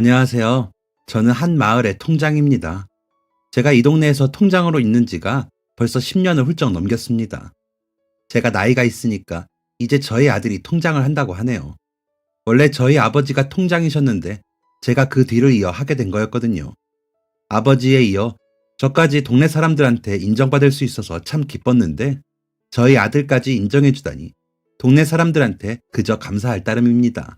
안녕하세요. 저는 한 마을의 통장입니다. 제가 이 동네에서 통장으로 있는 지가 벌써 10년을 훌쩍 넘겼습니다. 제가 나이가 있으니까 이제 저희 아들이 통장을 한다고 하네요. 원래 저희 아버지가 통장이셨는데 제가 그 뒤를 이어 하게 된 거였거든요. 아버지에 이어 저까지 동네 사람들한테 인정받을 수 있어서 참 기뻤는데 저희 아들까지 인정해주다니 동네 사람들한테 그저 감사할 따름입니다.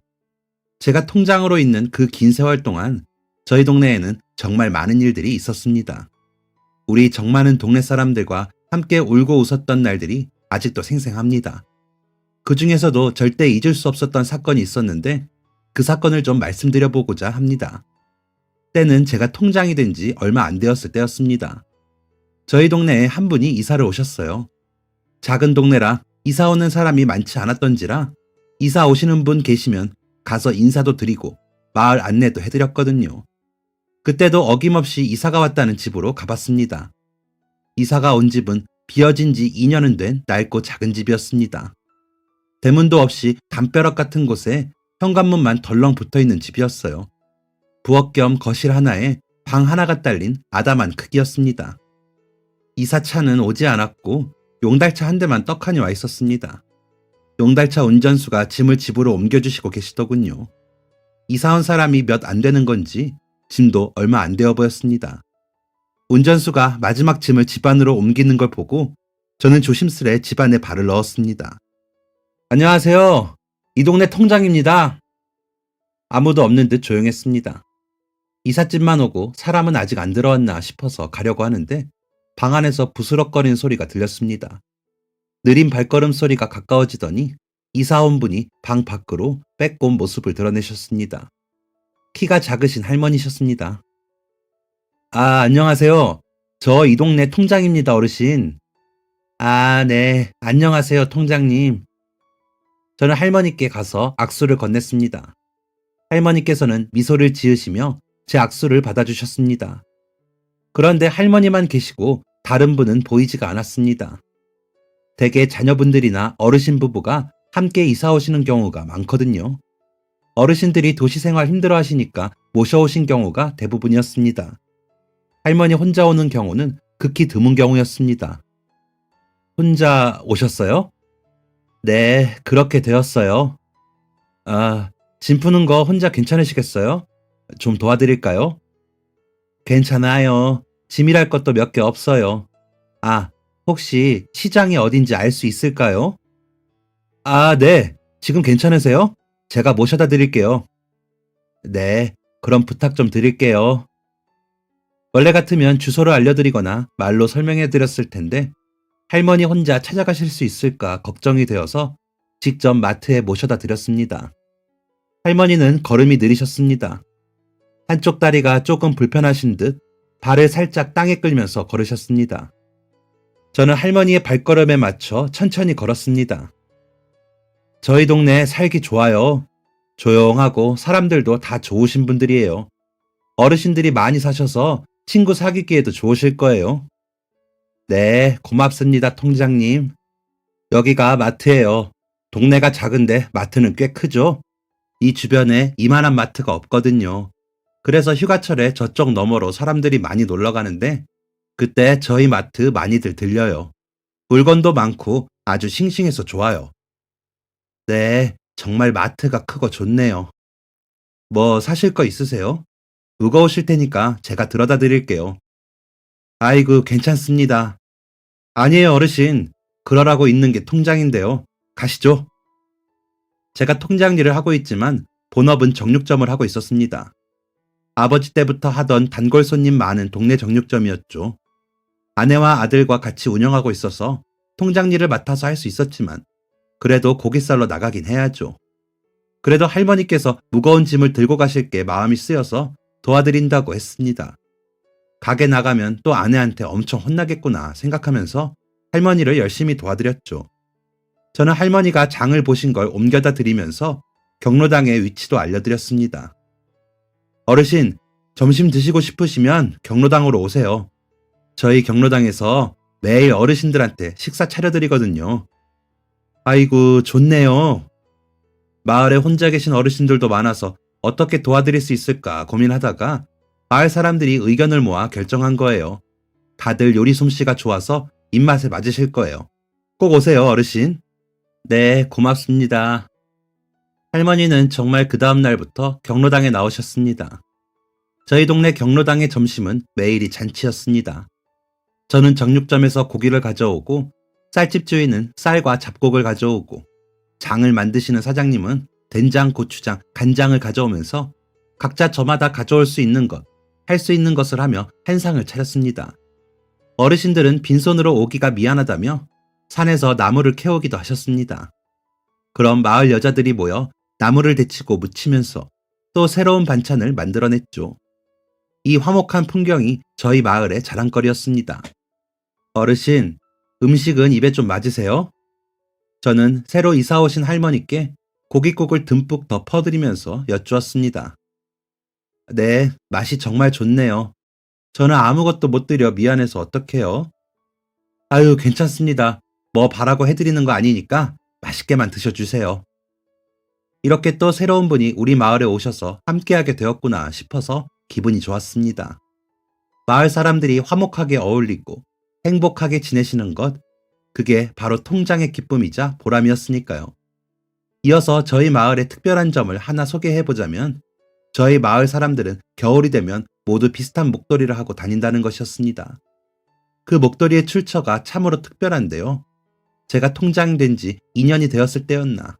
제가 통장으로 있는 그 긴 세월 동안 저희 동네에는 정말 많은 일들이 있었습니다. 우리 정 많은 동네 사람들과 함께 울고 웃었던 날들이 아직도 생생합니다. 그 중에서도 절대 잊을 수 없었던 사건이 있었는데 그 사건을 좀 말씀드려 보고자 합니다. 때는 제가 통장이 된 지 얼마 안 되었을 때였습니다. 저희 동네에 한 분이 이사를 오셨어요. 작은 동네라 이사 오는 사람이 많지 않았던지라 이사 오시는 분 계시면 가서 인사도 드리고 마을 안내도 해드렸거든요. 그때도 어김없이 이사가 왔다는 집으로 가봤습니다. 이사가 온 집은 비어진 지 2년은 된 낡고 작은 집이었습니다. 대문도 없이 담벼락 같은 곳에 현관문만 덜렁 붙어있는 집이었어요. 부엌 겸 거실 하나에 방 하나가 딸린 아담한 크기였습니다. 이사차는 오지 않았고 용달차 한 대만 떡하니 와 있었습니다. 용달차 운전수가 짐을 집으로 옮겨주시고 계시더군요. 이사 온 사람이 몇 안 되는 건지 짐도 얼마 안 되어 보였습니다. 운전수가 마지막 짐을 집 안으로 옮기는 걸 보고 저는 조심스레 집 안에 발을 넣었습니다. 안녕하세요. 이 동네 통장입니다. 아무도 없는 듯 조용했습니다. 이삿짐만 오고 사람은 아직 안 들어왔나 싶어서 가려고 하는데 방 안에서 부스럭거리는 소리가 들렸습니다. 느린 발걸음 소리가 가까워지더니 이사 온 분이 방 밖으로 빼꼼 모습을 드러내셨습니다. 키가 작으신 할머니셨습니다. 안녕하세요. 저 이 동네 통장입니다, 어르신. 네. 안녕하세요, 통장님. 저는 할머니께 가서 악수를 건넸습니다. 할머니께서는 미소를 지으시며 제 악수를 받아주셨습니다. 그런데 할머니만 계시고 다른 분은 보이지가 않았습니다. 대개 자녀분들이나 어르신 부부가 함께 이사 오시는 경우가 많거든요. 어르신들이 도시생활 힘들어 하시니까 모셔오신 경우가 대부분이었습니다. 할머니 혼자 오는 경우는 극히 드문 경우였습니다. 혼자 오셨어요? 네, 그렇게 되었어요. 짐 푸는 거 혼자 괜찮으시겠어요? 좀 도와드릴까요? 괜찮아요. 짐이랄 것도 몇 개 없어요. 혹시 시장이 어딘지 알 수 있을까요? 네. 지금 괜찮으세요? 제가 모셔다 드릴게요. 네. 그럼 부탁 좀 드릴게요. 원래 같으면 주소를 알려드리거나 말로 설명해 드렸을 텐데 할머니 혼자 찾아가실 수 있을까 걱정이 되어서 직접 마트에 모셔다 드렸습니다. 할머니는 걸음이 느리셨습니다. 한쪽 다리가 조금 불편하신 듯 발을 살짝 땅에 끌면서 걸으셨습니다. 저는 할머니의 발걸음에 맞춰 천천히 걸었습니다. 저희 동네 살기 좋아요. 조용하고 사람들도 다 좋으신 분들이에요. 어르신들이 많이 사셔서 친구 사귀기에도 좋으실 거예요. 네, 고맙습니다, 통장님. 여기가 마트예요. 동네가 작은데 마트는 꽤 크죠? 이 주변에 이만한 마트가 없거든요. 그래서 휴가철에 저쪽 너머로 사람들이 많이 놀러 가는데 그때 저희 마트 많이들 들려요. 물건도 많고 아주 싱싱해서 좋아요. 네, 정말 마트가 크고 좋네요. 뭐 사실 거 있으세요? 무거우실 테니까 제가 들어다 드릴게요. 아이고, 괜찮습니다. 아니에요, 어르신. 그러라고 있는 게 통장인데요. 가시죠. 제가 통장 일을 하고 있지만 본업은 정육점을 하고 있었습니다. 아버지 때부터 하던 단골 손님 많은 동네 정육점이었죠. 아내와 아들과 같이 운영하고 있어서 통장 일을 맡아서 할 수 있었지만 그래도 고기 썰러 나가긴 해야죠. 그래도 할머니께서 무거운 짐을 들고 가실 게 마음이 쓰여서 도와드린다고 했습니다. 가게 나가면 또 아내한테 엄청 혼나겠구나 생각하면서 할머니를 열심히 도와드렸죠. 저는 할머니가 장을 보신 걸 옮겨다 드리면서 경로당의 위치도 알려드렸습니다. 어르신, 점심 드시고 싶으시면 경로당으로 오세요. 저희 경로당에서 매일 어르신들한테 식사 차려드리거든요. 아이고, 좋네요. 마을에 혼자 계신 어르신들도 많아서 어떻게 도와드릴 수 있을까 고민하다가 마을 사람들이 의견을 모아 결정한 거예요. 다들 요리 솜씨가 좋아서 입맛에 맞으실 거예요. 꼭 오세요, 어르신. 네, 고맙습니다. 할머니는 정말 그 다음 날부터 경로당에 나오셨습니다. 저희 동네 경로당의 점심은 매일이 잔치였습니다. 저는 정육점에서 고기를 가져오고, 쌀집 주인은 쌀과 잡곡을 가져오고, 장을 만드시는 사장님은 된장, 고추장, 간장을 가져오면서 각자 저마다 가져올 수 있는 것, 할 수 있는 것을 하며 한상을 차렸습니다. 어르신들은 빈손으로 오기가 미안하다며 산에서 나무를 캐오기도 하셨습니다. 그럼 마을 여자들이 모여 나무를 데치고 묻히면서 또 새로운 반찬을 만들어냈죠. 이 화목한 풍경이 저희 마을의 자랑거리였습니다. 어르신, 음식은 입에 좀 맞으세요? 저는 새로 이사 오신 할머니께 고깃국을 듬뿍 더 퍼드리면서 여쭈었습니다. 네, 맛이 정말 좋네요. 저는 아무것도 못 드려 미안해서 어떡해요? 아유, 괜찮습니다. 뭐 바라고 해드리는 거 아니니까 맛있게만 드셔주세요. 이렇게 또 새로운 분이 우리 마을에 오셔서 함께하게 되었구나 싶어서 기분이 좋았습니다. 마을 사람들이 화목하게 어울리고 행복하게 지내시는 것, 그게 바로 통장의 기쁨이자 보람이었으니까요. 이어서 저희 마을의 특별한 점을 하나 소개해보자면, 저희 마을 사람들은 겨울이 되면 모두 비슷한 목도리를 하고 다닌다는 것이었습니다. 그 목도리의 출처가 참으로 특별한데요. 제가 통장된 지 2년이 되었을 때였나.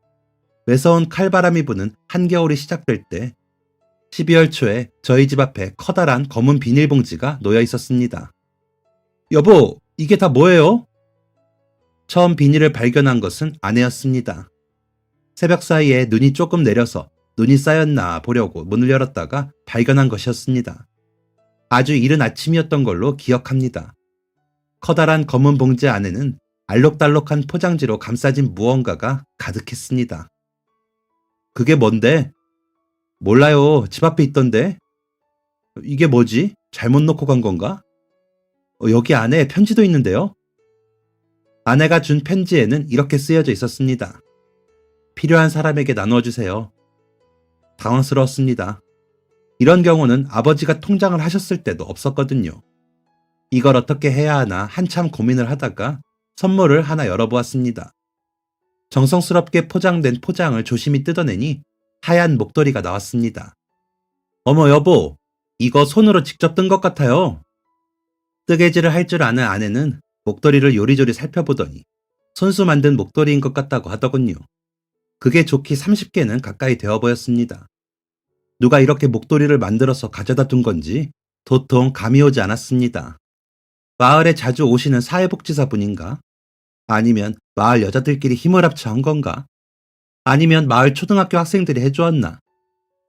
매서운 칼바람이 부는 한겨울이 시작될 때 12월 초에 저희 집 앞에 커다란 검은 비닐봉지가 놓여 있었습니다. 여보, 이게 다 뭐예요? 처음 비닐을 발견한 것은 아내였습니다. 새벽 사이에 눈이 조금 내려서 눈이 쌓였나 보려고 문을 열었다가 발견한 것이었습니다. 아주 이른 아침이었던 걸로 기억합니다. 커다란 검은 봉지 안에는 알록달록한 포장지로 감싸진 무언가가 가득했습니다. 그게 뭔데? 몰라요. 집 앞에 있던데. 이게 뭐지? 잘못 놓고 간 건가? 여기 안에 편지도 있는데요. 아내가 준 편지에는 이렇게 쓰여져 있었습니다. 필요한 사람에게 나누어주세요. 당황스러웠습니다. 이런 경우는 아버지가 통장을 하셨을 때도 없었거든요. 이걸 어떻게 해야 하나 한참 고민을 하다가 선물을 하나 열어보았습니다. 정성스럽게 포장된 포장을 조심히 뜯어내니 하얀 목도리가 나왔습니다. 어머 여보, 이거 손으로 직접 뜬 것 같아요. 뜨개질을 할 줄 아는 아내는 목도리를 요리조리 살펴보더니 손수 만든 목도리인 것 같다고 하더군요. 그게 좋기 30개는 가까이 되어 보였습니다. 누가 이렇게 목도리를 만들어서 가져다 둔 건지 도통 감이 오지 않았습니다. 마을에 자주 오시는 사회복지사분인가? 아니면 마을 여자들끼리 힘을 합쳐 한 건가? 아니면 마을 초등학교 학생들이 해주었나?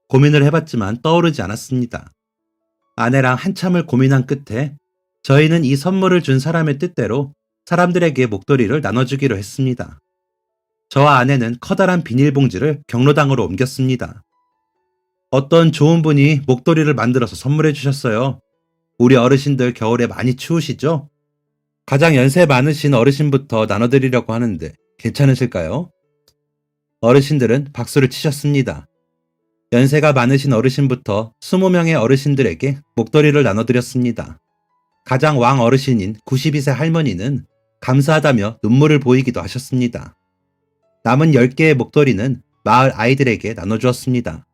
고민을 해봤지만 떠오르지 않았습니다. 아내랑 한참을 고민한 끝에 저희는 이 선물을 준 사람의 뜻대로 사람들에게 목도리를 나눠주기로 했습니다. 저와 아내는 커다란 비닐봉지를 경로당으로 옮겼습니다. 어떤 좋은 분이 목도리를 만들어서 선물해 주셨어요. 우리 어르신들 겨울에 많이 추우시죠? 가장 연세 많으신 어르신부터 나눠드리려고 하는데 괜찮으실까요? 어르신들은 박수를 치셨습니다. 연세가 많으신 어르신부터 20명의 어르신들에게 목도리를 나눠드렸습니다. 가장 왕 어르신인 92세 할머니는 감사하다며 눈물을 보이기도 하셨습니다. 남은 10개의 목도리는 마을 아이들에게 나눠주었습니다.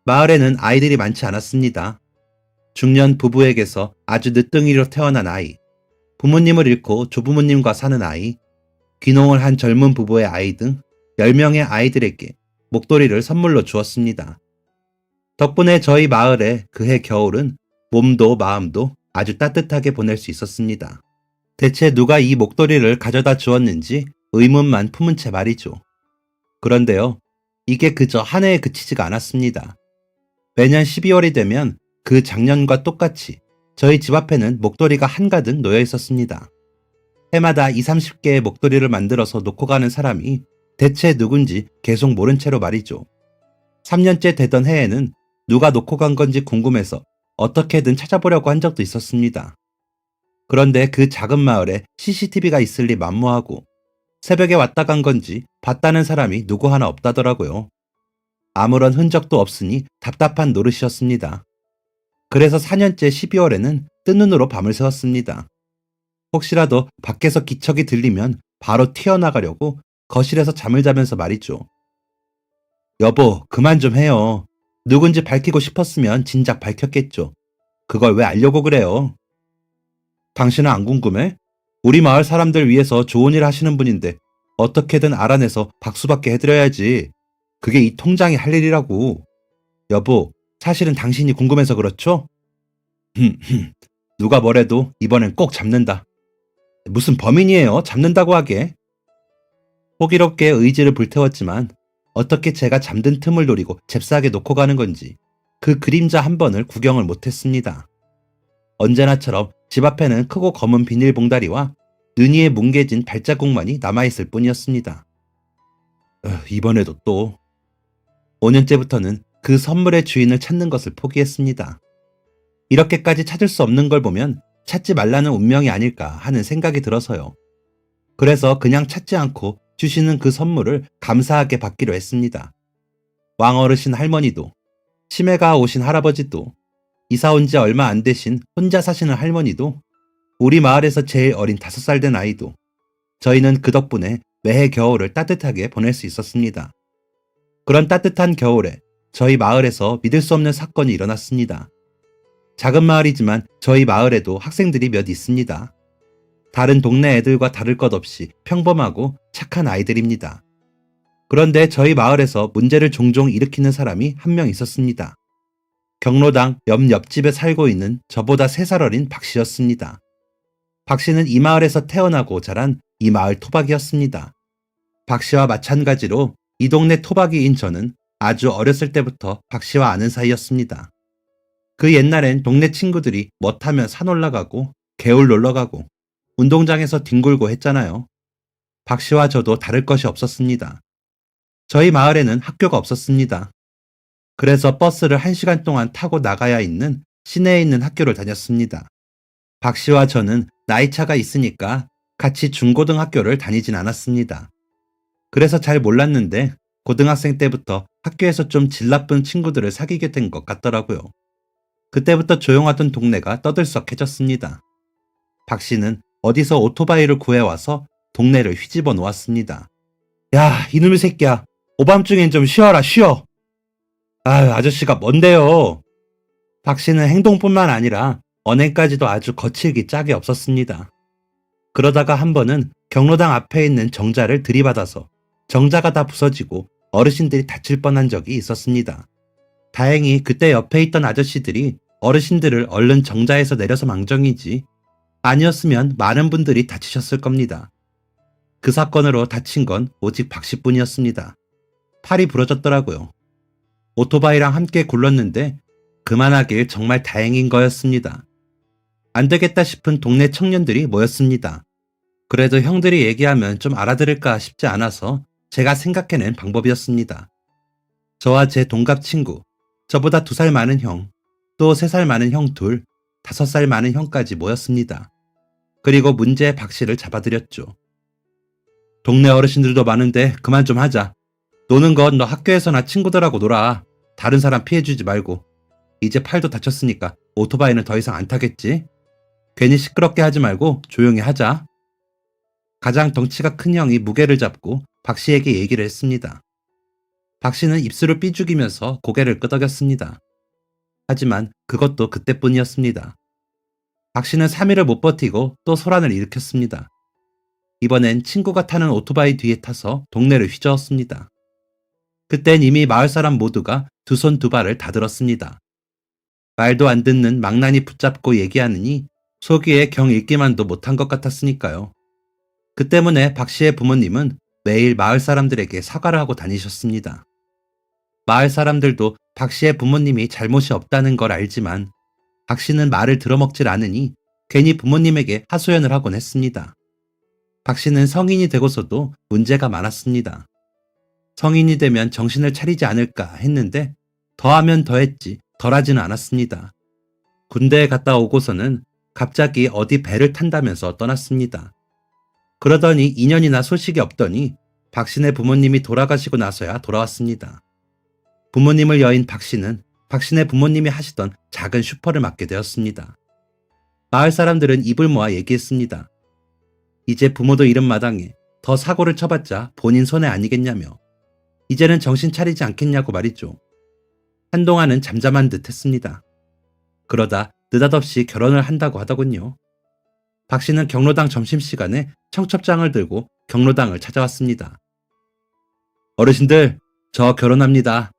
마을에는 아이들이 많지 않았습니다. 중년 부부에게서 아주 늦둥이로 태어난 아이, 부모님을 잃고 조부모님과 사는 아이, 귀농을 한 젊은 부부의 아이 등 10명의 아이들에게 목도리를 선물로 주었습니다. 덕분에 저희 마을의 그해 겨울은 몸도 마음도 아주 따뜻하게 보낼 수 있었습니다. 대체 누가 이 목도리를 가져다 주었는지 의문만 품은 채 말이죠. 그런데요, 이게 그저 한 해에 그치지가 않았습니다. 매년 12월이 되면 그 작년과 똑같이 저희 집 앞에는 목도리가 한가득 놓여 있었습니다. 해마다 20, 30개의 목도리를 만들어서 놓고 가는 사람이 대체 누군지 계속 모른 채로 말이죠. 3년째 되던 해에는 누가 놓고 간 건지 궁금해서 어떻게든 찾아보려고 한 적도 있었습니다. 그런데 그 작은 마을에 CCTV가 있을 리 만무하고 새벽에 왔다 간 건지 봤다는 사람이 누구 하나 없다더라고요. 아무런 흔적도 없으니 답답한 노릇이었습니다. 그래서 4년째 12월에는 뜬 눈으로 밤을 새웠습니다. 혹시라도 밖에서 기척이 들리면 바로 튀어나가려고 거실에서 잠을 자면서 말이죠. 여보, 그만 좀 해요. 누군지 밝히고 싶었으면 진작 밝혔겠죠. 그걸 왜 알려고 그래요? 당신은 안 궁금해? 우리 마을 사람들 위해서 좋은 일 하시는 분인데 어떻게든 알아내서 박수받게 해드려야지. 그게 이 통장이 할 일이라고. 여보, 사실은 당신이 궁금해서 그렇죠? 누가 뭐래도 이번엔 꼭 잡는다. 무슨 범인이에요? 잡는다고 하게. 호기롭게 의지를 불태웠지만 어떻게 제가 잠든 틈을 노리고 잽싸게 놓고 가는 건지 그 그림자 한 번을 구경을 못했습니다. 언제나처럼 집 앞에는 크고 검은 비닐봉다리와 느니에 뭉개진 발자국만이 남아있을 뿐이었습니다. 이번에도 또 5년째부터는 그 선물의 주인을 찾는 것을 포기했습니다. 이렇게까지 찾을 수 없는 걸 보면 찾지 말라는 운명이 아닐까 하는 생각이 들어서요. 그래서 그냥 찾지 않고 주시는 그 선물을 감사하게 받기로 했습니다. 왕어르신 할머니도, 치매가 오신 할아버지도, 이사 온 지 얼마 안 되신 혼자 사시는 할머니도, 우리 마을에서 제일 어린 5살 된 아이도, 저희는 그 덕분에 매해 겨울을 따뜻하게 보낼 수 있었습니다. 그런 따뜻한 겨울에 저희 마을에서 믿을 수 없는 사건이 일어났습니다. 작은 마을이지만 저희 마을에도 학생들이 몇 있습니다. 다른 동네 애들과 다를 것 없이 평범하고 착한 아이들입니다. 그런데 저희 마을에서 문제를 종종 일으키는 사람이 한 명 있었습니다. 경로당 옆집에 살고 있는 저보다 3살 어린 박 씨였습니다. 박 씨는 이 마을에서 태어나고 자란 이 마을 토박이였습니다. 박 씨와 마찬가지로 이 동네 토박이인 저는 아주 어렸을 때부터 박 씨와 아는 사이였습니다. 그 옛날엔 동네 친구들이 뭐 타면 산 올라가고 개울 놀러가고 운동장에서 뒹굴고 했잖아요. 박 씨와 저도 다를 것이 없었습니다. 저희 마을에는 학교가 없었습니다. 그래서 버스를 1시간 동안 타고 나가야 있는 시내에 있는 학교를 다녔습니다. 박 씨와 저는 나이 차가 있으니까 같이 중고등학교를 다니진 않았습니다. 그래서 잘 몰랐는데 고등학생 때부터 학교에서 좀 질 나쁜 친구들을 사귀게 된 것 같더라고요. 그때부터 조용하던 동네가 떠들썩해졌습니다. 박 씨는 어디서 오토바이를 구해와서 동네를 휘집어 놓았습니다. 야, 이놈의 새끼야. 오밤중엔 좀 쉬어라, 쉬어. 아저씨가 뭔데요? 박 씨는 행동뿐만 아니라 언행까지도 아주 거칠기 짝이 없었습니다. 그러다가 한 번은 경로당 앞에 있는 정자를 들이받아서 정자가 다 부서지고 어르신들이 다칠 뻔한 적이 있었습니다. 다행히 그때 옆에 있던 아저씨들이 어르신들을 얼른 정자에서 내려서 망정이지 아니었으면 많은 분들이 다치셨을 겁니다. 그 사건으로 다친 건 오직 박 씨뿐이었습니다. 팔이 부러졌더라고요. 오토바이랑 함께 굴렀는데 그만하길 정말 다행인 거였습니다. 안 되겠다 싶은 동네 청년들이 모였습니다. 그래도 형들이 얘기하면 좀 알아들을까 싶지 않아서 제가 생각해낸 방법이었습니다. 저와 제 동갑 친구, 저보다 2살 많은 형, 또 3살 많은 형 둘, 5살 많은 형까지 모였습니다. 그리고 문제의 박 씨를 잡아들였죠. 동네 어르신들도 많은데 그만 좀 하자. 노는 건 너 학교에서나 친구들하고 놀아. 다른 사람 피해주지 말고. 이제 팔도 다쳤으니까 오토바이는 더 이상 안 타겠지? 괜히 시끄럽게 하지 말고 조용히 하자. 가장 덩치가 큰 형이 무게를 잡고 박 씨에게 얘기를 했습니다. 박 씨는 입술을 삐죽이면서 고개를 끄덕였습니다. 하지만 그것도 그때뿐이었습니다. 박 씨는 3일을 못 버티고 또 소란을 일으켰습니다. 이번엔 친구가 타는 오토바이 뒤에 타서 동네를 휘저었습니다. 그땐 이미 마을 사람 모두가 2손 2발을 다 들었습니다. 말도 안 듣는 망나니 붙잡고 얘기하느니 속이에 경 읽기만도 못한 것 같았으니까요. 그 때문에 박 씨의 부모님은 매일 마을 사람들에게 사과를 하고 다니셨습니다. 마을 사람들도 박 씨의 부모님이 잘못이 없다는 걸 알지만 박 씨는 말을 들어먹질 않으니 괜히 부모님에게 하소연을 하곤 했습니다. 박 씨는 성인이 되고서도 문제가 많았습니다. 성인이 되면 정신을 차리지 않을까 했는데 더하면 더했지 덜하지는 않았습니다. 군대에 갔다 오고서는 갑자기 어디 배를 탄다면서 떠났습니다. 그러더니 2년이나 소식이 없더니 박 씨네 부모님이 돌아가시고 나서야 돌아왔습니다. 부모님을 여인 박 씨는 박씨네 부모님이 하시던 작은 슈퍼를 맡게 되었습니다. 마을 사람들은 입을 모아 얘기했습니다. 이제 부모도 잃은 마당에 더 사고를 쳐봤자 본인 손해 아니겠냐며 이제는 정신 차리지 않겠냐고 말이죠. 한동안은 잠잠한 듯 했습니다. 그러다 느닷없이 결혼을 한다고 하더군요. 박 씨는 경로당 점심시간에 청첩장을 들고 경로당을 찾아왔습니다. 어르신들, 저 결혼합니다.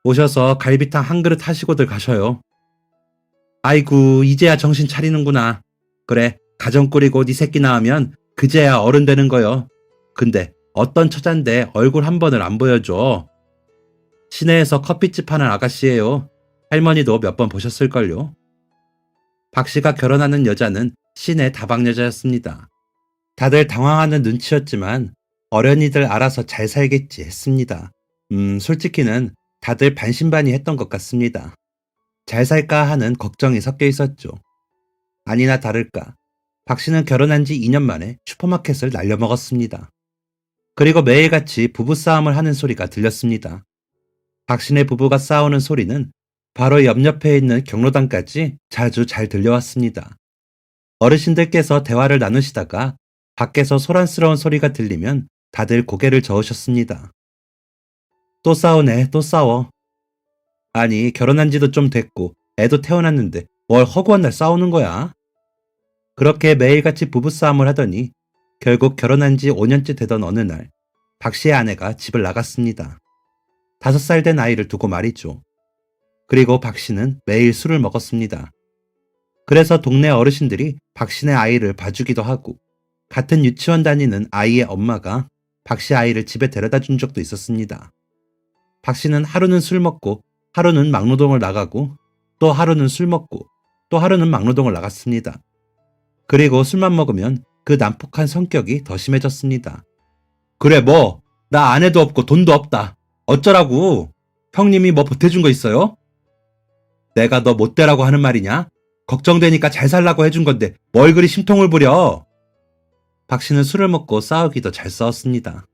오셔서 갈비탕 한 그릇 하시고들 가셔요. 아이고, 이제야 정신 차리는구나. 그래, 가정 꾸리고 네 새끼 낳으면 그제야 어른 되는 거요. 근데 어떤 처잔데 얼굴 한 번을 안 보여줘. 시내에서 커피집 하는 아가씨예요. 할머니도 몇 번 보셨을걸요. 박 씨가 결혼하는 여자는 시내 다방 여자였습니다. 다들 당황하는 눈치였지만 어련히들 알아서 잘 살겠지 했습니다. 솔직히는 다들 반신반의했던 것 같습니다. 잘 살까 하는 걱정이 섞여 있었죠. 아니나 다를까 박 씨는 결혼한 지 2년 만에 슈퍼마켓을 날려먹었습니다. 그리고 매일같이 부부싸움을 하는 소리가 들렸습니다. 박 씨네 부부가 싸우는 소리는 바로 옆에 있는 경로당까지 자주 잘 들려왔습니다. 어르신들께서 대화를 나누시다가 밖에서 소란스러운 소리가 들리면 다들 고개를 저으셨습니다. 또 싸우네, 또 싸워. 아니, 결혼한 지도 좀 됐고 애도 태어났는데 뭘 허구한 날 싸우는 거야? 그렇게 매일같이 부부싸움을 하더니 결국 결혼한 지 5년째 되던 어느 날 박 씨의 아내가 집을 나갔습니다. 5살 된 아이를 두고 말이죠. 그리고 박 씨는 매일 술을 먹었습니다. 그래서 동네 어르신들이 박 씨네 아이를 봐주기도 하고 같은 유치원 다니는 아이의 엄마가 박 씨 아이를 집에 데려다 준 적도 있었습니다. 박 씨는 하루는 술 먹고 하루는 막노동을 나가고 또 하루는 술 먹고 또 하루는 막노동을 나갔습니다. 그리고 술만 먹으면 그 난폭한 성격이 더 심해졌습니다. 그래 뭐, 나 아내도 없고 돈도 없다. 어쩌라고? 형님이 뭐 보태준 거 있어요? 내가 너 못되라고 하는 말이냐? 걱정되니까 잘 살라고 해준 건데 뭘 그리 심통을 부려? 박 씨는 술을 먹고 싸우기도 잘 싸웠습니다.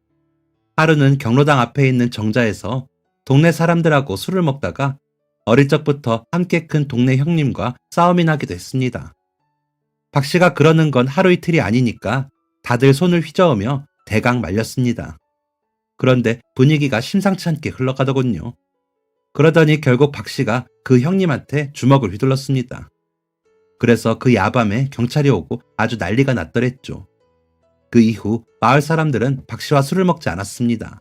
하루는 경로당 앞에 있는 정자에서 동네 사람들하고 술을 먹다가 어릴 적부터 함께 큰 동네 형님과 싸움이 나기도 했습니다. 박 씨가 그러는 건 하루 이틀이 아니니까 다들 손을 휘저으며 대강 말렸습니다. 그런데 분위기가 심상치 않게 흘러가더군요. 그러더니 결국 박 씨가 그 형님한테 주먹을 휘둘렀습니다. 그래서 그 야밤에 경찰이 오고 아주 난리가 났더랬죠. 그 이후 마을 사람들은 박 씨와 술을 먹지 않았습니다.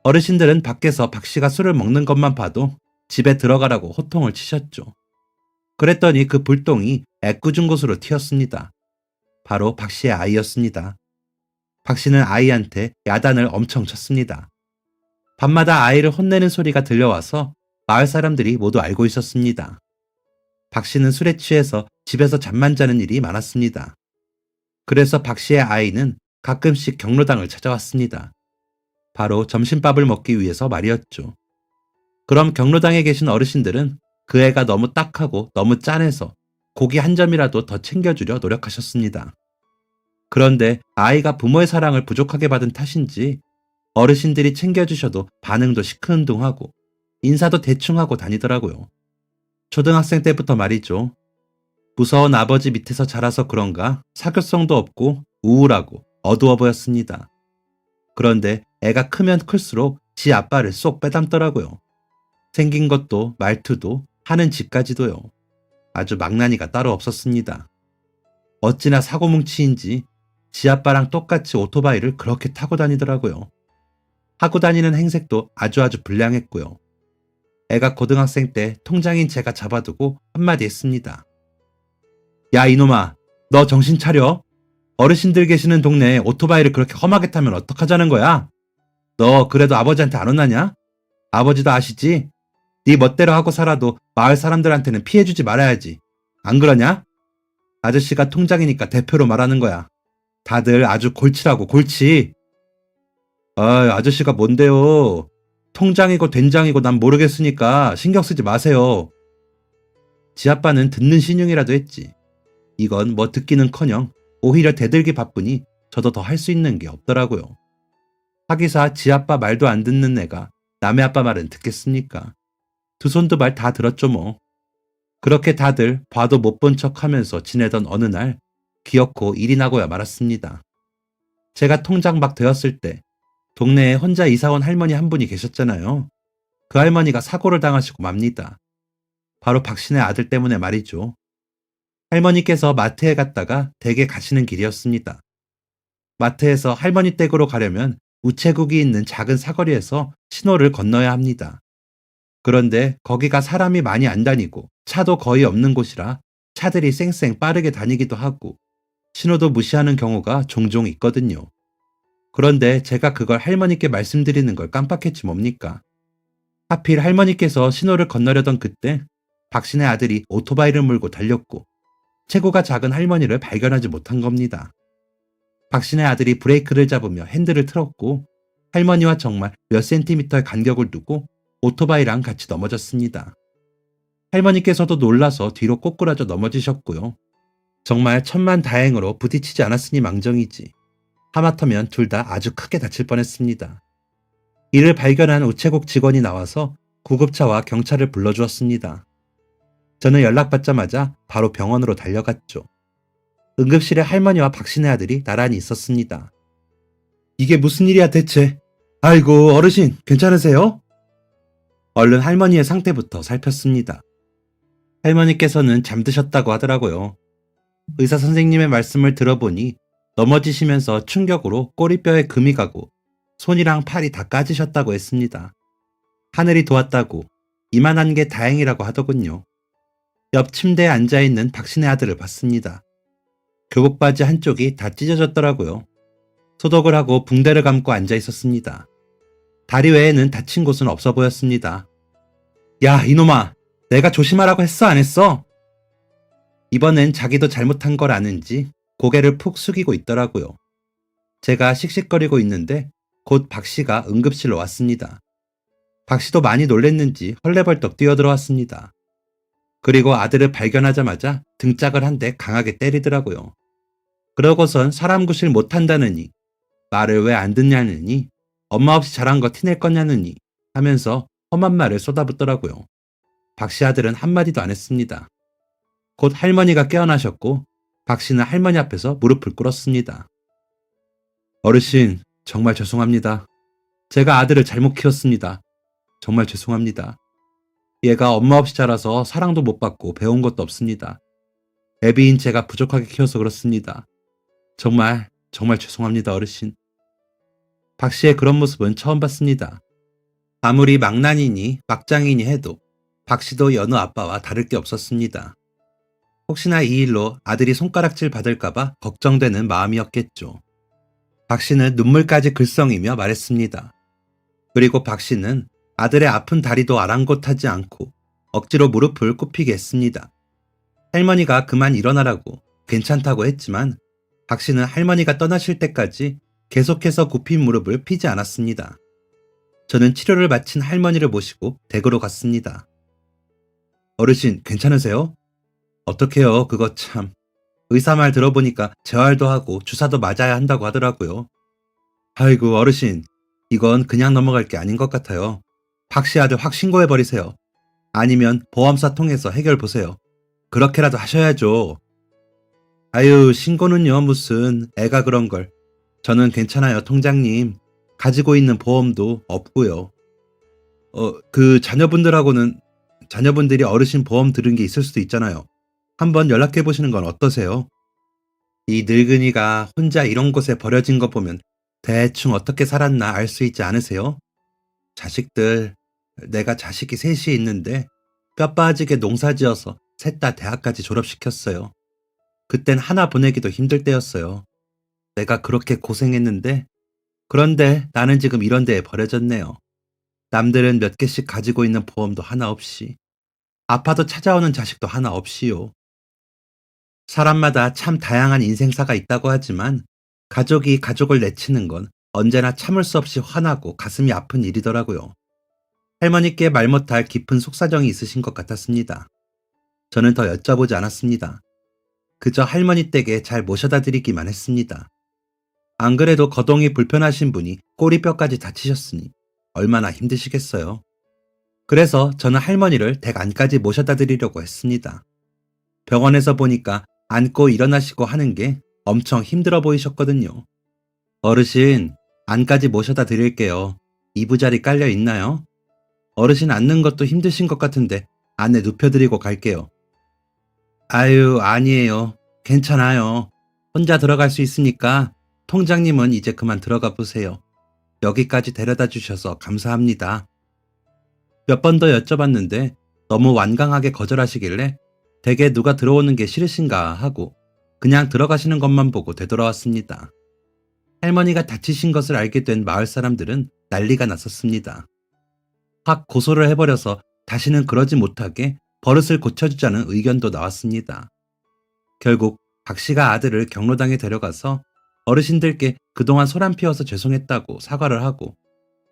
어르신들은 밖에서 박 씨가 술을 먹는 것만 봐도 집에 들어가라고 호통을 치셨죠. 그랬더니 그 불똥이 애꿎은 곳으로 튀었습니다. 바로 박 씨의 아이였습니다. 박 씨는 아이한테 야단을 엄청 쳤습니다. 밤마다 아이를 혼내는 소리가 들려와서 마을 사람들이 모두 알고 있었습니다. 박 씨는 술에 취해서 집에서 잠만 자는 일이 많았습니다. 그래서 박 씨의 아이는 가끔씩 경로당을 찾아왔습니다. 바로 점심밥을 먹기 위해서 말이었죠. 그럼 경로당에 계신 어르신들은 그 애가 너무 딱하고 너무 짠해서 고기 한 점이라도 더 챙겨주려 노력하셨습니다. 그런데 아이가 부모의 사랑을 부족하게 받은 탓인지 어르신들이 챙겨주셔도 반응도 시큰둥하고 인사도 대충 하고 다니더라고요. 초등학생 때부터 말이죠. 무서운 아버지 밑에서 자라서 그런가 사교성도 없고 우울하고 어두워 보였습니다. 그런데 애가 크면 클수록 지 아빠를 쏙 빼닮더라고요. 생긴 것도 말투도 하는 짓까지도요. 아주 망나니가 따로 없었습니다. 어찌나 사고뭉치인지 지 아빠랑 똑같이 오토바이를 그렇게 타고 다니더라고요. 하고 다니는 행색도 아주 불량했고요. 애가 고등학생 때 통장인 제가 잡아두고 한마디 했습니다. 야 이놈아, 너 정신 차려? 어르신들 계시는 동네에 오토바이를 그렇게 험하게 타면 어떡하자는 거야? 너 그래도 아버지한테 안 혼나냐? 아버지도 아시지? 네 멋대로 하고 살아도 마을 사람들한테는 피해주지 말아야지. 안 그러냐? 아저씨가 통장이니까 대표로 말하는 거야. 다들 아주 골치라고 골치. 아저씨가 뭔데요? 통장이고 된장이고 난 모르겠으니까 신경 쓰지 마세요. 지 아빠는 듣는 신용이라도 했지. 이건 뭐 듣기는커녕 오히려 대들기 바쁘니 저도 더 할 수 있는 게 없더라고요. 하기사 지 아빠 말도 안 듣는 애가 남의 아빠 말은 듣겠습니까? 두 손 두 발 다 들었죠 뭐. 그렇게 다들 봐도 못 본 척하면서 지내던 어느 날 기어코 일이 나고야 말았습니다. 제가 통장 막 되었을 때 동네에 혼자 이사 온 할머니 한 분이 계셨잖아요. 그 할머니가 사고를 당하시고 맙니다. 바로 박신의 아들 때문에 말이죠. 할머니께서 마트에 갔다가 댁에 가시는 길이었습니다. 마트에서 할머니 댁으로 가려면 우체국이 있는 작은 사거리에서 신호를 건너야 합니다. 그런데 거기가 사람이 많이 안 다니고 차도 거의 없는 곳이라 차들이 쌩쌩 빠르게 다니기도 하고 신호도 무시하는 경우가 종종 있거든요. 그런데 제가 그걸 할머니께 말씀드리는 걸 깜빡했지 뭡니까? 하필 할머니께서 신호를 건너려던 그때 박신의 아들이 오토바이를 몰고 달렸고 체구가 작은 할머니를 발견하지 못한 겁니다. 박신의 아들이 브레이크를 잡으며 핸들을 틀었고 할머니와 정말 몇 센티미터의 간격을 두고 오토바이랑 같이 넘어졌습니다. 할머니께서도 놀라서 뒤로 꼬꾸라져 넘어지셨고요. 정말 천만다행으로 부딪히지 않았으니 망정이지. 하마터면 둘 다 아주 크게 다칠 뻔했습니다. 이를 발견한 우체국 직원이 나와서 구급차와 경찰을 불러주었습니다. 저는 연락받자마자 바로 병원으로 달려갔죠. 응급실에 할머니와 박신의 아들이 나란히 있었습니다. 이게 무슨 일이야 대체? 아이고 어르신 괜찮으세요? 얼른 할머니의 상태부터 살폈습니다. 할머니께서는 잠드셨다고 하더라고요. 의사 선생님의 말씀을 들어보니 넘어지시면서 충격으로 꼬리뼈에 금이 가고 손이랑 팔이 다 까지셨다고 했습니다. 하늘이 도왔다고 이만한 게 다행이라고 하더군요. 옆 침대에 앉아있는 박신의 아들을 봤습니다. 교복 바지 한쪽이 다 찢어졌더라고요. 소독을 하고 붕대를 감고 앉아 있었습니다. 다리 외에는 다친 곳은 없어 보였습니다. 야 이놈아, 내가 조심하라고 했어 안 했어? 이번엔 자기도 잘못한 걸 아는지 고개를 푹 숙이고 있더라고요. 제가 씩씩거리고 있는데 곧 박씨가 응급실로 왔습니다. 박씨도 많이 놀랬는지 헐레벌떡 뛰어들어왔습니다. 그리고 아들을 발견하자마자 등짝을 한 대 강하게 때리더라고요. 그러고선 사람 구실 못한다느니, 말을 왜 안 듣냐느니, 엄마 없이 잘한 거 티낼 거냐느니 하면서 험한 말을 쏟아붓더라고요. 박씨 아들은 한마디도 안 했습니다. 곧 할머니가 깨어나셨고 박씨는 할머니 앞에서 무릎을 꿇었습니다. 어르신, 정말 죄송합니다. 제가 아들을 잘못 키웠습니다. 정말 죄송합니다. 얘가 엄마 없이 자라서 사랑도 못 받고 배운 것도 없습니다. 애비인 제가 부족하게 키워서 그렇습니다. 정말 죄송합니다, 어르신. 박씨의 그런 모습은 처음 봤습니다. 아무리 망난이니 막장이니 해도 박씨도 여느 아빠와 다를 게 없었습니다. 혹시나 이 일로 아들이 손가락질 받을까봐 걱정되는 마음이었겠죠. 박씨는 눈물까지 글썽이며 말했습니다. 그리고 박씨는 아들의 아픈 다리도 아랑곳하지 않고 억지로 무릎을 굽히게 했습니다. 할머니가 그만 일어나라고 괜찮다고 했지만 박씨는 할머니가 떠나실 때까지 계속해서 굽힌 무릎을 피지 않았습니다. 저는 치료를 마친 할머니를 모시고 댁으로 갔습니다. 어르신 괜찮으세요? 어떡해요, 그거 참. 의사 말 들어보니까 재활도 하고 주사도 맞아야 한다고 하더라고요. 아이고 어르신, 이건 그냥 넘어갈 게 아닌 것 같아요. 박씨 아들 확 신고해버리세요. 아니면 보험사 통해서 해결 보세요. 그렇게라도 하셔야죠. 아유, 신고는요 무슨, 애가 그런 걸. 저는 괜찮아요, 통장님. 가지고 있는 보험도 없고요. 자녀분들이 어르신 보험 들은 게 있을 수도 있잖아요. 한번 연락해 보시는 건 어떠세요? 이 늙은이가 혼자 이런 곳에 버려진 거 보면 대충 어떻게 살았나 알 수 있지 않으세요? 자식들, 내가 자식이 셋이 있는데 뼈 빠지게 농사 지어서 셋 다 대학까지 졸업시켰어요. 그땐 하나 보내기도 힘들 때였어요. 내가 그렇게 고생했는데, 그런데 나는 지금 이런 데에 버려졌네요. 남들은 몇 개씩 가지고 있는 보험도 하나 없이, 아파도 찾아오는 자식도 하나 없이요. 사람마다 참 다양한 인생사가 있다고 하지만 가족이 가족을 내치는 건 언제나 참을 수 없이 화나고 가슴이 아픈 일이더라고요. 할머니께 말 못할 깊은 속사정이 있으신 것 같았습니다. 저는 더 여쭤보지 않았습니다. 그저 할머니 댁에 잘 모셔다 드리기만 했습니다. 안 그래도 거동이 불편하신 분이 꼬리뼈까지 다치셨으니 얼마나 힘드시겠어요. 그래서 저는 할머니를 댁 안까지 모셔다 드리려고 했습니다. 병원에서 보니까 앉고 일어나시고 하는 게 엄청 힘들어 보이셨거든요. 어르신, 안까지 모셔다 드릴게요. 이부자리 깔려 있나요? 어르신 앉는 것도 힘드신 것 같은데 안에 눕혀드리고 갈게요. 아유, 아니에요. 괜찮아요. 혼자 들어갈 수 있으니까 통장님은 이제 그만 들어가 보세요. 여기까지 데려다 주셔서 감사합니다. 몇 번 더 여쭤봤는데 너무 완강하게 거절하시길래 댁에 누가 들어오는 게 싫으신가 하고 그냥 들어가시는 것만 보고 되돌아왔습니다. 할머니가 다치신 것을 알게 된 마을 사람들은 난리가 났었습니다. 확 고소를 해버려서 다시는 그러지 못하게 버릇을 고쳐주자는 의견도 나왔습니다. 결국 박 씨가 아들을 경로당에 데려가서 어르신들께 그동안 소란 피워서 죄송했다고 사과를 하고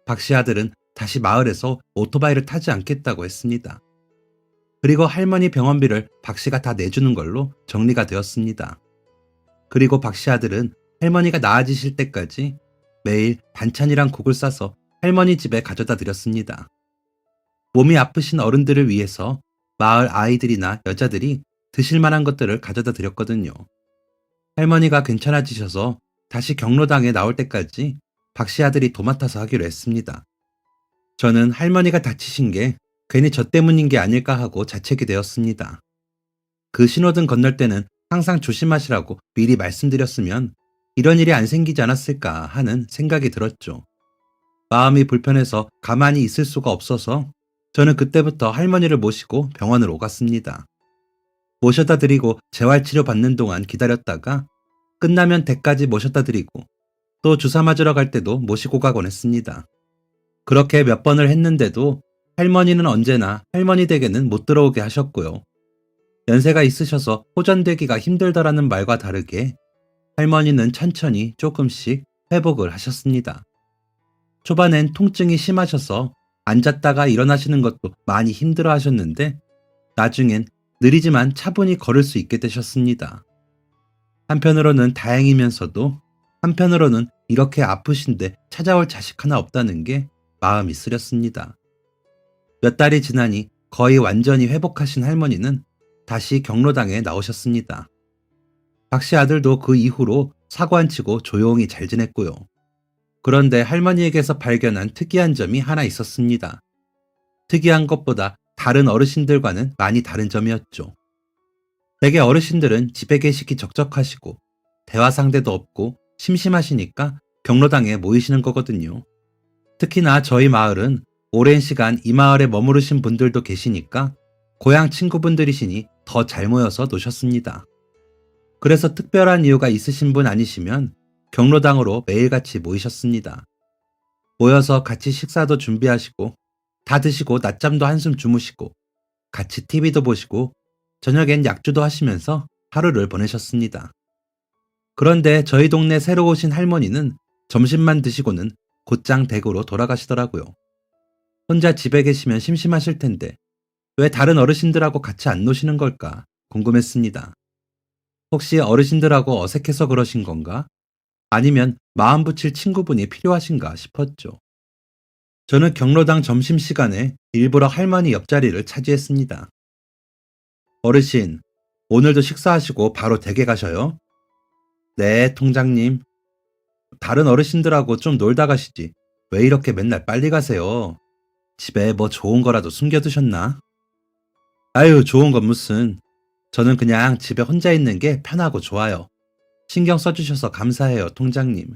박 씨 아들은 다시 마을에서 오토바이를 타지 않겠다고 했습니다. 그리고 할머니 병원비를 박 씨가 다 내주는 걸로 정리가 되었습니다. 그리고 박 씨 아들은 할머니가 나아지실 때까지 매일 반찬이랑 국을 싸서 할머니 집에 가져다 드렸습니다. 몸이 아프신 어른들을 위해서 마을 아이들이나 여자들이 드실 만한 것들을 가져다 드렸거든요. 할머니가 괜찮아지셔서 다시 경로당에 나올 때까지 박 씨 아들이 도맡아서 하기로 했습니다. 저는 할머니가 다치신 게 괜히 저 때문인 게 아닐까 하고 자책이 되었습니다. 그 신호등 건널 때는 항상 조심하시라고 미리 말씀드렸으면 이런 일이 안 생기지 않았을까 하는 생각이 들었죠. 마음이 불편해서 가만히 있을 수가 없어서 저는 그때부터 할머니를 모시고 병원을 오갔습니다. 모셔다 드리고 재활치료 받는 동안 기다렸다가 끝나면 댁까지 모셔다 드리고 또 주사 맞으러 갈 때도 모시고 가곤 했습니다. 그렇게 몇 번을 했는데도 할머니는 언제나 할머니 댁에는 못 들어오게 하셨고요. 연세가 있으셔서 호전되기가 힘들다라는 말과 다르게 할머니는 천천히 조금씩 회복을 하셨습니다. 초반엔 통증이 심하셔서 앉았다가 일어나시는 것도 많이 힘들어 하셨는데 나중엔 느리지만 차분히 걸을 수 있게 되셨습니다. 한편으로는 다행이면서도 한편으로는 이렇게 아프신데 찾아올 자식 하나 없다는 게 마음이 쓰렸습니다. 몇 달이 지나니 거의 완전히 회복하신 할머니는 다시 경로당에 나오셨습니다. 박 씨 아들도 그 이후로 사고 안 치고 조용히 잘 지냈고요. 그런데 할머니에게서 발견한 특이한 점이 하나 있었습니다. 특이한 것보다 다른 어르신들과는 많이 다른 점이었죠. 대개 어르신들은 집에 계시기 적적하시고 대화 상대도 없고 심심하시니까 경로당에 모이시는 거거든요. 특히나 저희 마을은 오랜 시간 이 마을에 머무르신 분들도 계시니까 고향 친구분들이시니 더 잘 모여서 노셨습니다. 그래서 특별한 이유가 있으신 분 아니시면 경로당으로 매일같이 모이셨습니다. 모여서 같이 식사도 준비하시고 다 드시고 낮잠도 한숨 주무시고 같이 TV도 보시고 저녁엔 약주도 하시면서 하루를 보내셨습니다. 그런데 저희 동네 새로 오신 할머니는 점심만 드시고는 곧장 댁으로 돌아가시더라고요. 혼자 집에 계시면 심심하실 텐데 왜 다른 어르신들하고 같이 안 노시는 걸까 궁금했습니다. 혹시 어르신들하고 어색해서 그러신 건가? 아니면 마음 붙일 친구분이 필요하신가 싶었죠. 저는 경로당 점심시간에 일부러 할머니 옆자리를 차지했습니다. 어르신, 오늘도 식사하시고 바로 댁에 가셔요? 네, 통장님. 다른 어르신들하고 좀 놀다 가시지. 왜 이렇게 맨날 빨리 가세요? 집에 뭐 좋은 거라도 숨겨두셨나? 아유, 좋은 건 무슨. 저는 그냥 집에 혼자 있는 게 편하고 좋아요. 신경 써주셔서 감사해요, 통장님.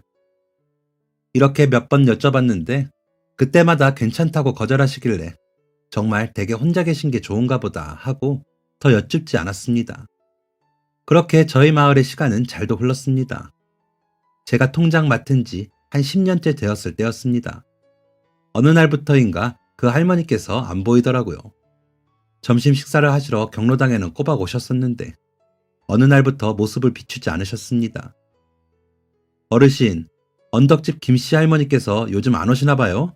이렇게 몇 번 여쭤봤는데 그때마다 괜찮다고 거절하시길래 정말 댁에 혼자 계신 게 좋은가 보다 하고 더 여쭙지 않았습니다. 그렇게 저희 마을의 시간은 잘도 흘렀습니다. 제가 통장 맡은 지 한 10년째 되었을 때였습니다. 어느 날부터인가 그 할머니께서 안 보이더라고요. 점심 식사를 하시러 경로당에는 꼬박 오셨었는데 어느 날부터 모습을 비추지 않으셨습니다. 어르신, 언덕집 김씨 할머니께서 요즘 안 오시나 봐요?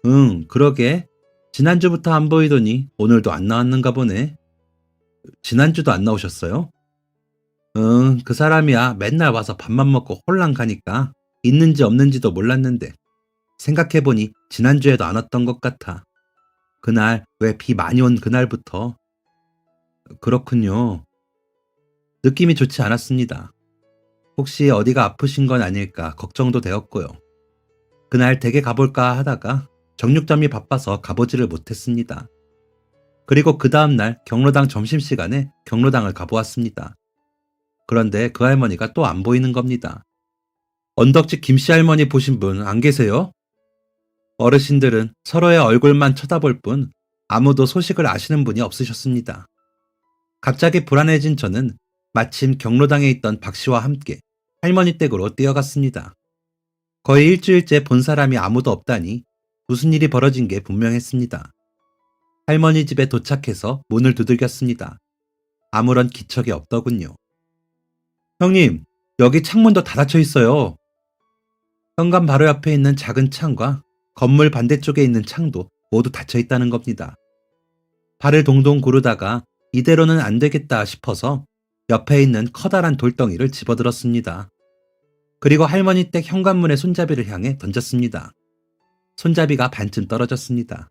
응, 그러게. 지난주부터 안 보이더니 오늘도 안 나왔는가 보네. 지난주도 안 나오셨어요? 응, 그 사람이야 맨날 와서 밥만 먹고 홀랑 가니까 있는지 없는지도 몰랐는데 생각해보니 지난주에도 안 왔던 것 같아. 그날 왜 비 많이 온 그날부터. 그렇군요. 느낌이 좋지 않았습니다. 혹시 어디가 아프신 건 아닐까 걱정도 되었고요. 그날 댁에 가볼까 하다가 정육점이 바빠서 가보지를 못했습니다. 그리고 그 다음날 경로당 점심시간에 경로당을 가보았습니다. 그런데 그 할머니가 또 안 보이는 겁니다. 언덕집 김씨 할머니 보신 분 안 계세요? 어르신들은 서로의 얼굴만 쳐다볼 뿐 아무도 소식을 아시는 분이 없으셨습니다. 갑자기 불안해진 저는 마침 경로당에 있던 박 씨와 함께 할머니 댁으로 뛰어갔습니다. 거의 일주일째 본 사람이 아무도 없다니 무슨 일이 벌어진 게 분명했습니다. 할머니 집에 도착해서 문을 두들겼습니다. 아무런 기척이 없더군요. 형님, 여기 창문도 다 닫혀 있어요. 현관 바로 옆에 있는 작은 창과 건물 반대쪽에 있는 창도 모두 닫혀 있다는 겁니다. 발을 동동 구르다가 이대로는 안 되겠다 싶어서 옆에 있는 커다란 돌덩이를 집어들었습니다. 그리고 할머니 댁 현관문의 손잡이를 향해 던졌습니다. 손잡이가 반쯤 떨어졌습니다.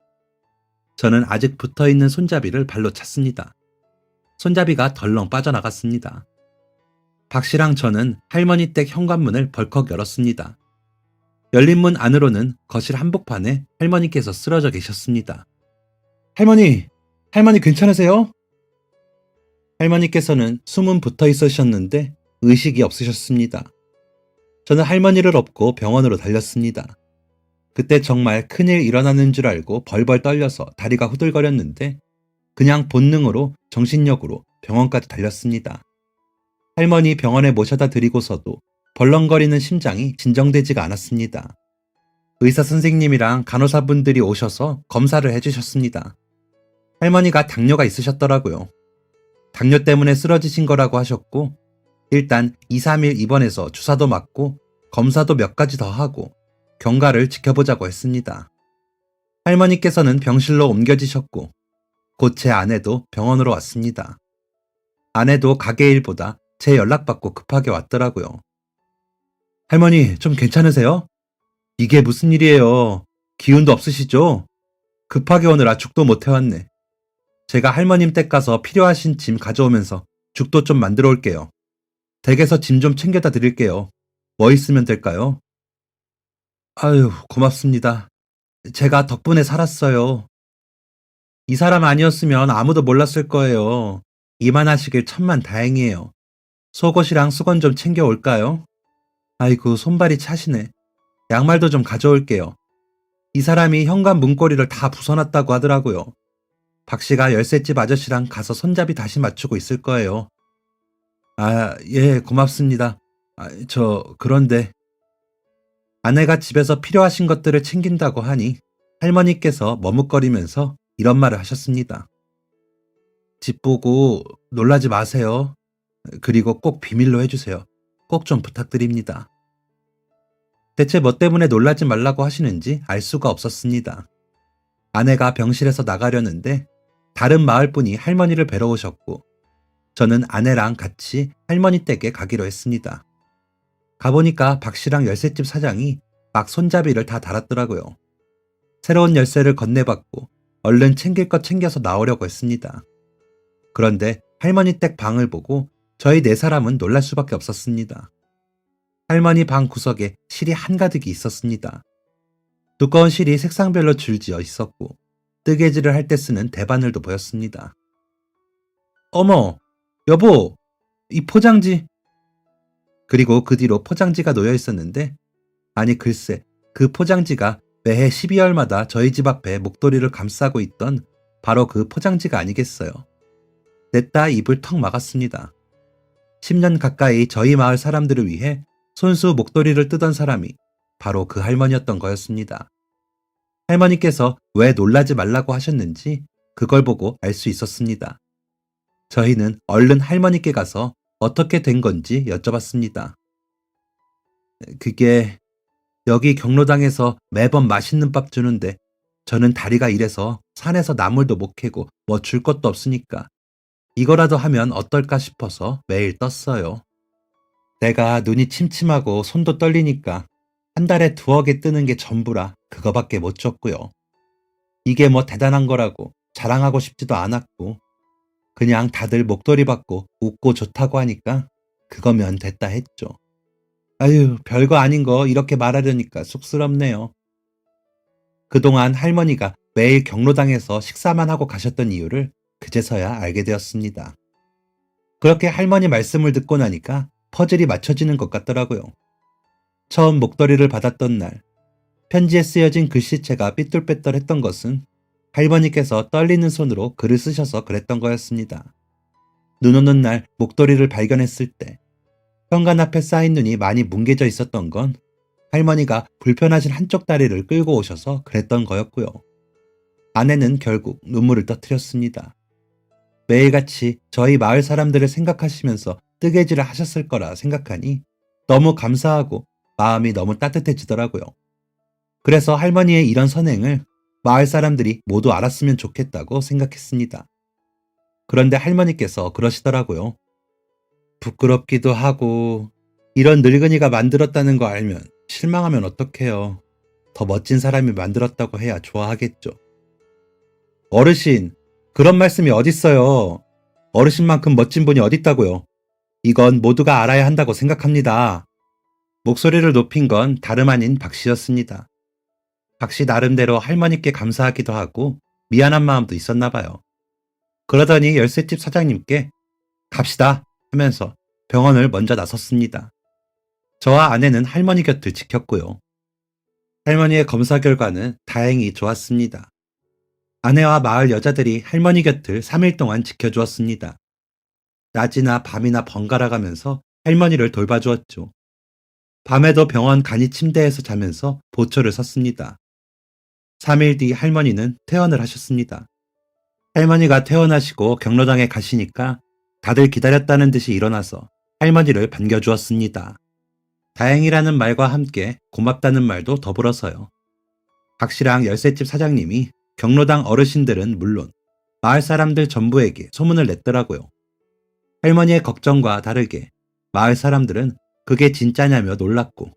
저는 아직 붙어있는 손잡이를 발로 찼습니다. 손잡이가 덜렁 빠져나갔습니다. 박 씨랑 저는 할머니 댁 현관문을 벌컥 열었습니다. 열린 문 안으로는 거실 한복판에 할머니께서 쓰러져 계셨습니다. 할머니 괜찮으세요? 할머니께서는 숨은 붙어 있으셨는데 의식이 없으셨습니다. 저는 할머니를 업고 병원으로 달렸습니다. 그때 정말 큰일 일어나는 줄 알고 벌벌 떨려서 다리가 후들거렸는데 그냥 본능으로 정신력으로 병원까지 달렸습니다. 할머니 병원에 모셔다 드리고서도 벌렁거리는 심장이 진정되지가 않았습니다. 의사 선생님이랑 간호사분들이 오셔서 검사를 해주셨습니다. 할머니가 당뇨가 있으셨더라고요. 당뇨 때문에 쓰러지신 거라고 하셨고 일단 2, 3일 입원해서 주사도 맞고 검사도 몇 가지 더 하고 경과를 지켜보자고 했습니다. 할머니께서는 병실로 옮겨지셨고 곧 제 아내도 병원으로 왔습니다. 아내도 가게 일보다 제 연락받고 급하게 왔더라고요. 할머니 좀 괜찮으세요? 이게 무슨 일이에요? 기운도 없으시죠? 급하게 오느라 죽도 못 해왔네. 제가 할머님 댁 가서 필요하신 짐 가져오면서 죽도 좀 만들어 올게요. 댁에서 짐 좀 챙겨다 드릴게요. 뭐 있으면 될까요? 아유, 고맙습니다. 제가 덕분에 살았어요. 이 사람 아니었으면 아무도 몰랐을 거예요. 이만하시길 천만 다행이에요. 속옷이랑 수건 좀 챙겨 올까요? 아이고, 손발이 차시네. 양말도 좀 가져올게요. 이 사람이 현관 문고리를 다 부숴놨다고 하더라고요. 박 씨가 열쇠집 아저씨랑 가서 손잡이 다시 맞추고 있을 거예요. 아, 예, 고맙습니다. 그런데 아내가 집에서 필요하신 것들을 챙긴다고 하니 할머니께서 머뭇거리면서 이런 말을 하셨습니다. 집 보고 놀라지 마세요. 그리고 꼭 비밀로 해주세요. 꼭 좀 부탁드립니다. 대체 뭐 때문에 놀라지 말라고 하시는지 알 수가 없었습니다. 아내가 병실에서 나가려는데 다른 마을 분이 할머니를 뵈러 오셨고 저는 아내랑 같이 할머니 댁에 가기로 했습니다. 가보니까 박 씨랑 열쇠집 사장이 막 손잡이를 다 달았더라고요. 새로운 열쇠를 건네받고 얼른 챙길 것 챙겨서 나오려고 했습니다. 그런데 할머니 댁 방을 보고 저희 네 사람은 놀랄 수밖에 없었습니다. 할머니 방 구석에 실이 한가득이 있었습니다. 두꺼운 실이 색상별로 줄지어 있었고 뜨개질을 할 때 쓰는 대바늘도 보였습니다. 어머, 여보, 이 포장지. 그리고 그 뒤로 포장지가 놓여 있었는데 아니 글쎄 그 포장지가 매해 12월마다 저희 집 앞에 목도리를 감싸고 있던 바로 그 포장지가 아니겠어요. 냈다 입을 턱 막았습니다. 10년 가까이 저희 마을 사람들을 위해 손수 목도리를 뜨던 사람이 바로 그 할머니였던 거였습니다. 할머니께서 왜 놀라지 말라고 하셨는지 그걸 보고 알 수 있었습니다. 저희는 얼른 할머니께 가서 어떻게 된 건지 여쭤봤습니다. 그게 여기 경로당에서 매번 맛있는 밥 주는데 저는 다리가 이래서 산에서 나물도 못 캐고 뭐 줄 것도 없으니까 이거라도 하면 어떨까 싶어서 매일 떴어요. 내가 눈이 침침하고 손도 떨리니까 한 달에 2억에 뜨는 게 전부라 그거밖에 못 줬고요. 이게 뭐 대단한 거라고 자랑하고 싶지도 않았고 그냥 다들 목도리 받고 웃고 좋다고 하니까 그거면 됐다 했죠. 아유, 별거 아닌 거 이렇게 말하려니까 쑥스럽네요. 그동안 할머니가 매일 경로당에서 식사만 하고 가셨던 이유를 그제서야 알게 되었습니다. 그렇게 할머니 말씀을 듣고 나니까 퍼즐이 맞춰지는 것 같더라고요. 처음 목도리를 받았던 날, 편지에 쓰여진 글씨체가 삐뚤빼뚤했던 것은 할머니께서 떨리는 손으로 글을 쓰셔서 그랬던 거였습니다. 눈 오는 날 목도리를 발견했을 때 현관 앞에 쌓인 눈이 많이 뭉개져 있었던 건 할머니가 불편하신 한쪽 다리를 끌고 오셔서 그랬던 거였고요. 아내는 결국 눈물을 터뜨렸습니다. 매일같이 저희 마을 사람들을 생각하시면서 뜨개질을 하셨을 거라 생각하니 너무 감사하고 마음이 너무 따뜻해지더라고요. 그래서 할머니의 이런 선행을 마을 사람들이 모두 알았으면 좋겠다고 생각했습니다. 그런데 할머니께서 그러시더라고요. 부끄럽기도 하고 이런 늙은이가 만들었다는 거 알면 실망하면 어떡해요. 더 멋진 사람이 만들었다고 해야 좋아하겠죠. 어르신, 그런 말씀이 어딨어요. 어르신만큼 멋진 분이 어딨다고요. 이건 모두가 알아야 한다고 생각합니다. 목소리를 높인 건 다름 아닌 박 씨였습니다. 박 씨 나름대로 할머니께 감사하기도 하고 미안한 마음도 있었나 봐요. 그러더니 열쇠집 사장님께 갑시다 하면서 병원을 먼저 나섰습니다. 저와 아내는 할머니 곁을 지켰고요. 할머니의 검사 결과는 다행히 좋았습니다. 아내와 마을 여자들이 할머니 곁을 3일 동안 지켜주었습니다. 낮이나 밤이나 번갈아 가면서 할머니를 돌봐주었죠. 밤에도 병원 간이 침대에서 자면서 보초를 섰습니다. 3일 뒤 할머니는 퇴원을 하셨습니다. 할머니가 퇴원하시고 경로당에 가시니까 다들 기다렸다는 듯이 일어나서 할머니를 반겨주었습니다. 다행이라는 말과 함께 고맙다는 말도 더불어서요. 박 씨랑 열쇠집 사장님이 경로당 어르신들은 물론 마을 사람들 전부에게 소문을 냈더라고요. 할머니의 걱정과 다르게 마을 사람들은 그게 진짜냐며 놀랐고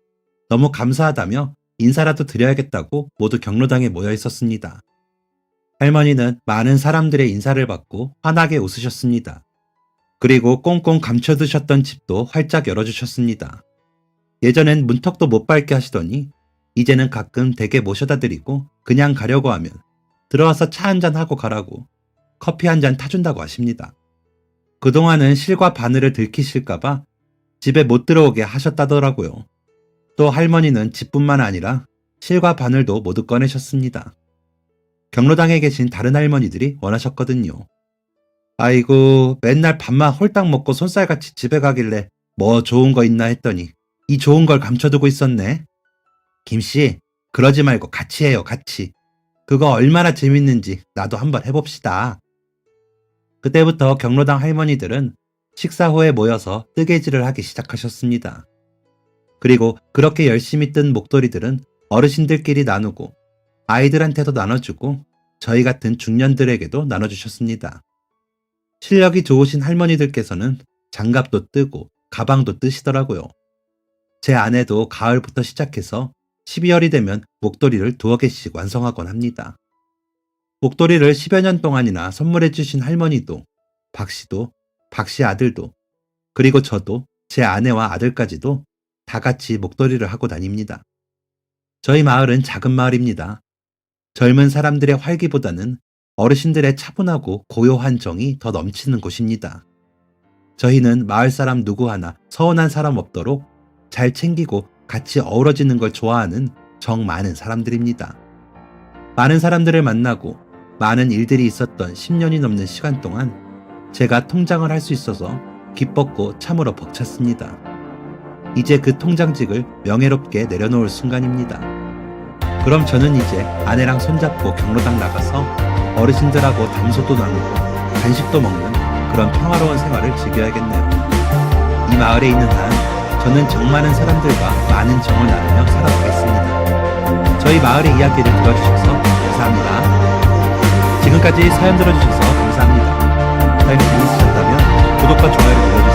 너무 감사하다며 인사라도 드려야겠다고 모두 경로당에 모여 있었습니다. 할머니는 많은 사람들의 인사를 받고 환하게 웃으셨습니다. 그리고 꽁꽁 감춰두셨던 집도 활짝 열어주셨습니다. 예전엔 문턱도 못 밟게 하시더니 이제는 가끔 댁에 모셔다 드리고 그냥 가려고 하면 들어와서 차 한잔 하고 가라고 커피 한잔 타준다고 하십니다. 그동안은 실과 바늘을 들키실까봐 집에 못 들어오게 하셨다더라고요. 또 할머니는 집뿐만 아니라 실과 바늘도 모두 꺼내셨습니다. 경로당에 계신 다른 할머니들이 원하셨거든요. 아이고, 맨날 밥만 홀딱 먹고 손살같이 집에 가길래 뭐 좋은 거 있나 했더니 이 좋은 걸 감춰두고 있었네. 김씨, 그러지 말고 같이 해요, 같이. 그거 얼마나 재밌는지 나도 한번 해봅시다. 그때부터 경로당 할머니들은 식사 후에 모여서 뜨개질을 하기 시작하셨습니다. 그리고 그렇게 열심히 뜬 목도리들은 어르신들끼리 나누고 아이들한테도 나눠주고 저희 같은 중년들에게도 나눠주셨습니다. 실력이 좋으신 할머니들께서는 장갑도 뜨고 가방도 뜨시더라고요. 제 아내도 가을부터 시작해서 12월이 되면 목도리를 2개씩 완성하곤 합니다. 목도리를 10여 년 동안이나 선물해 주신 할머니도, 박 씨도, 박 씨 아들도, 그리고 저도, 제 아내와 아들까지도 다 같이 목도리를 하고 다닙니다. 저희 마을은 작은 마을입니다. 젊은 사람들의 활기보다는 어르신들의 차분하고 고요한 정이 더 넘치는 곳입니다. 저희는 마을 사람 누구 하나 서운한 사람 없도록 잘 챙기고 같이 어우러지는 걸 좋아하는 정 많은 사람들입니다. 많은 사람들을 만나고 많은 일들이 있었던 10년이 넘는 시간 동안 제가 통장을 할 수 있어서 기뻤고 참으로 벅찼습니다. 이제 그 통장직을 명예롭게 내려놓을 순간입니다. 그럼 저는 이제 아내랑 손잡고 경로당 나가서 어르신들하고 담소도 나누고 간식도 먹는 그런 평화로운 생활을 즐겨야겠네요. 이 마을에 있는 한 저는 정 많은 사람들과 많은 정을 나누며 살아가겠습니다. 저희 마을의 이야기를 들어주셔서 감사합니다. 지금까지 사연 들어주셔서 감사합니다. 사연이 재밌으셨다면 구독과 좋아요를 눌러주세요.